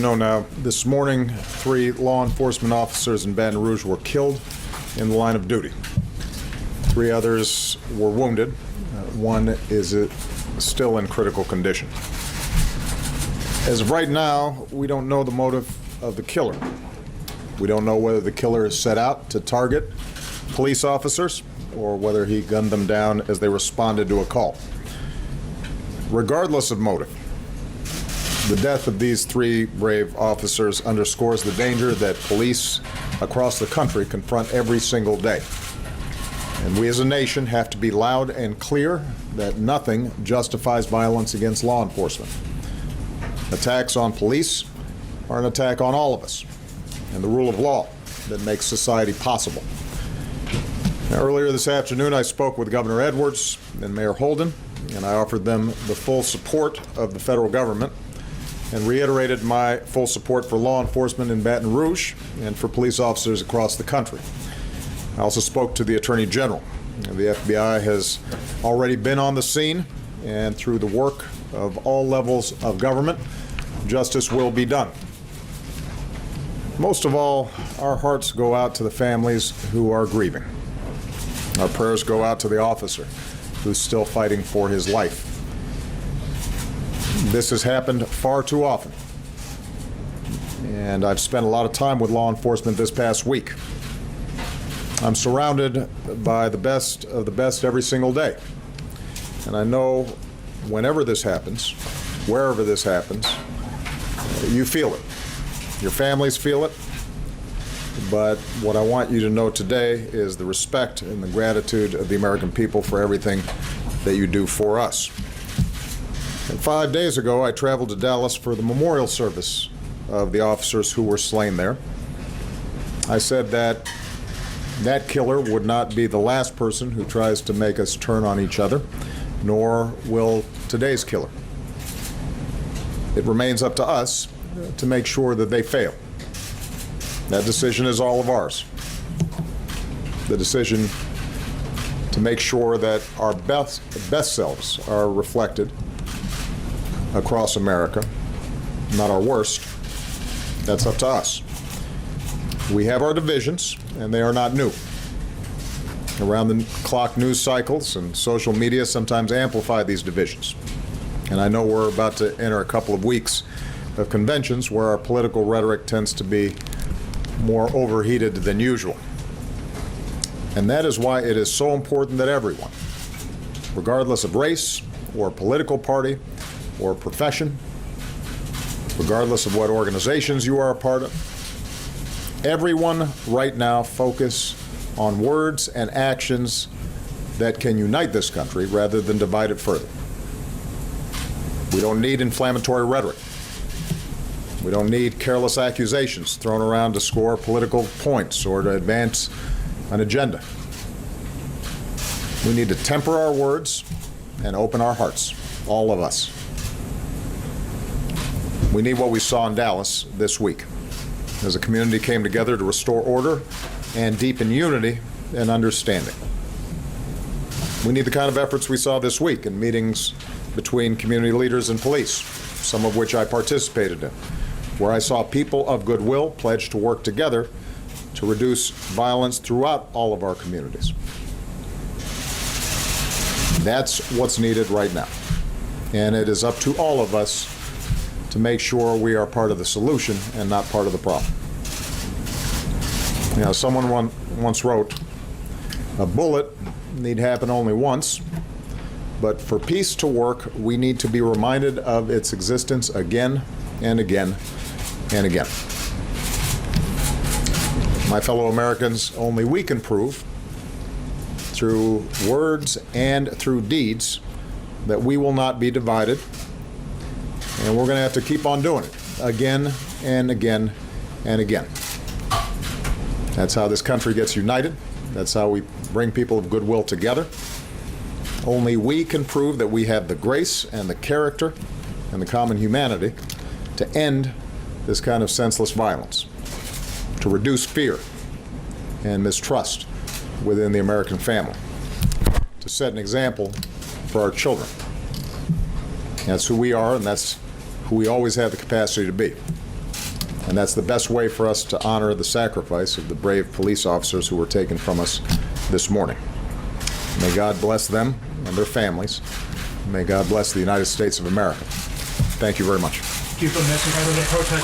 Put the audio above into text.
know now, this morning, 3 law enforcement officers in Baton Rouge were killed in the line of duty. 3 others were wounded. One is still in critical condition. As of right now, we don't know the motive of the killer. We don't know whether the killer is set out to target police officers or whether he gunned them down as they responded to a call. Regardless of motive, the death of these 3 brave officers underscores the danger that police across the country confront every single day. And we as a nation have to be loud and clear that nothing justifies violence against law enforcement. Attacks on police are an attack on all of us and the rule of law that makes society possible. Now, earlier this afternoon, I spoke with Governor Edwards and Mayor Holden, and I offered them the full support of the federal government and reiterated my full support for law enforcement in Baton Rouge and for police officers across the country. I also spoke to the Attorney General. The FBI has already been on the scene, and through the work of all levels of government, justice will be done. Most of all, our hearts go out to the families who are grieving. Our prayers go out to the officer who's still fighting for his life. This has happened far too often, and I've spent a lot of time with law enforcement this past week. I'm surrounded by the best of the best every single day, and I know whenever this happens, wherever this happens, you feel it. Your families feel it, but what I want you to know today is the respect and the gratitude of the American people for everything that you do for us. And 5 days ago, I traveled to Dallas for the memorial service of the officers who were slain there. I said that that killer would not be the last person who tries to make us turn on each other, nor will today's killer. It remains up to us to make sure that they fail. That decision is all of ours. The decision to make sure that our best selves are reflected across America, not our worst, that's up to us. We have our divisions, and they are not new. Around-the-clock news cycles and social media sometimes amplify these divisions. And I know we're about to enter a couple of weeks of conventions where our political rhetoric tends to be more overheated than usual. And that is why it is so important that everyone, regardless of race or political party or profession, regardless of what organizations you are a part of, everyone right now focus on words and actions that can unite this country rather than divide it further. We don't need inflammatory rhetoric. We don't need careless accusations thrown around to score political points or to advance an agenda. We need to temper our words and open our hearts, all of us. We need what we saw in Dallas this week, as a community came together to restore order and deepen unity and understanding. We need the kind of efforts we saw this week in meetings between community leaders and police, some of which I participated in, where I saw people of goodwill pledge to work together to reduce violence throughout all of our communities. That's what's needed right now. And it is up to all of us to make sure we are part of the solution and not part of the problem. You know, someone once wrote, "A bullet need happen only once, but for peace to work, we need to be reminded of its existence again and again and again." My fellow Americans, only we can prove through words and through deeds that we will not be divided, and we're going to have to keep on doing it again and again and again. That's how this country gets united. That's how we bring people of goodwill together. Only we can prove that we have the grace and the character and the common humanity to end this kind of senseless violence, to reduce fear and mistrust within the American family, to set an example for our children. That's who we are, and that's who we always have the capacity to be. And that's the best way for us to honor the sacrifice of the brave police officers who were taken from us this morning. May God bless them and their families. May God bless the United States of America. Thank you very much. Chief of Mexico, protest.